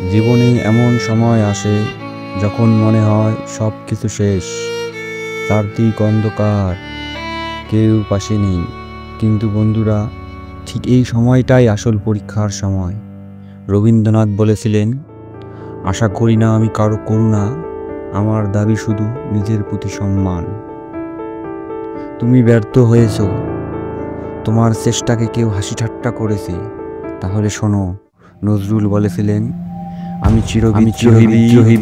জীবনে এমন সময় আসে যখন মনে হয় সব কিছু শেষ, চারদিক অন্ধকার, কেউ পাশে নেই। কিন্তু বন্ধুরা, ঠিক এই সময়টাই আসল পরীক্ষার সময়। রবীন্দ্রনাথ বলেছিলেন, আশা করি না আমি কারো করুণা, আমার দাবি শুধু নিজের প্রতি সম্মান। তুমি ব্যর্থ হয়েছ, তোমার চেষ্টাকে কেউ হাসি ঠাট্টা করেছে, তাহলে শোনো, নজরুল বলেছিলেন, আমি চিরবিদ্রোহী,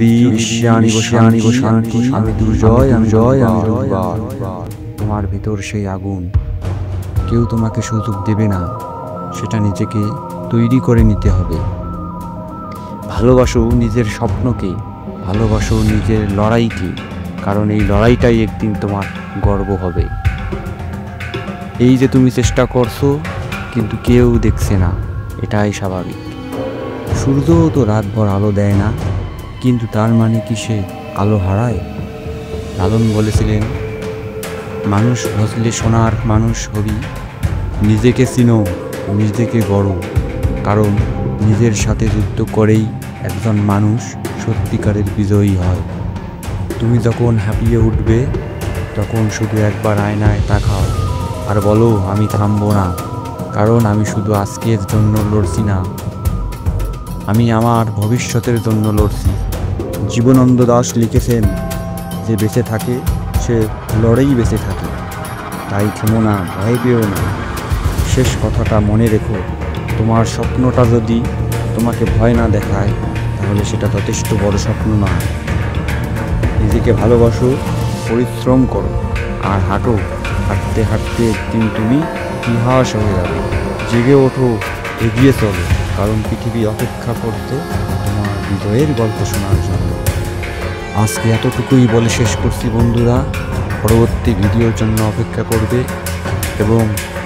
আনিব শান্তি, আমি দুর্জয়, আমি দুর্বার। তোমার ভিতর সেই আগুন, কেউ তোমাকে সুযোগ দেবে না, সেটা নিজেকে তৈরি করে নিতে হবে। ভালোবাসো নিজের স্বপ্নকে, ভালোবাসো নিজের লড়াইকে, কারণ এই লড়াইটাই একদিন তোমার গর্ব হবে। এই যে তুমি চেষ্টা করছো কিন্তু কেউ দেখছে না, এটাই স্বাভাবিক। সূর্যও তো রাতভর আলো দেয় না, কিন্তু তার মানে কি সে আলো হারায়? লালন বলেছিলেন, মানুষ হসলে সোনার মানুষ হবি, নিজেকে চিনো, নিজেকে গড়ো, কারণ নিজের সাথে যুদ্ধ করেই একজন মানুষ সত্যিকারের বিজয়ী হয়। তুমি যখন হাঁপিয়ে উঠবে, তখন শুধু একবার আয়নায় তাকাও আর বলো, আমি থামবো না, কারণ আমি শুধু আজকের জন্য লড়ছি না, আমি আমার ভবিষ্যতের জন্য লড়ছি। জীবনানন্দ দাশ লিখেছেন, যে বেঁচে থাকে সে লড়েই বেঁচে থাকে, তাই থেমো না, ভয় পেও না। শেষ কথাটা মনে রেখো, তোমার স্বপ্নটা যদি তোমাকে ভয় না দেখায়, তাহলে সেটা যথেষ্ট বড় স্বপ্ন না। নিজেকে ভালোবাসো, পরিশ্রম করো আর হাঁটো। হাঁটতে হাঁটতে একদিন তুমি ইতিহাস হয়ে যাবে। জেগে ওঠো, এগিয়ে চলো, কারণ পৃথিবী অপেক্ষা করতে তোমার বিজয়ের গল্প শোনার জন্য। আজকে এতটুকুই বলে শেষ করছি বন্ধুরা। পরবর্তী ভিডিওর জন্য অপেক্ষা করবে এবং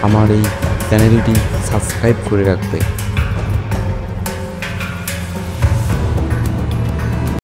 আমার এই চ্যানেলটি সাবস্ক্রাইব করে রাখবে।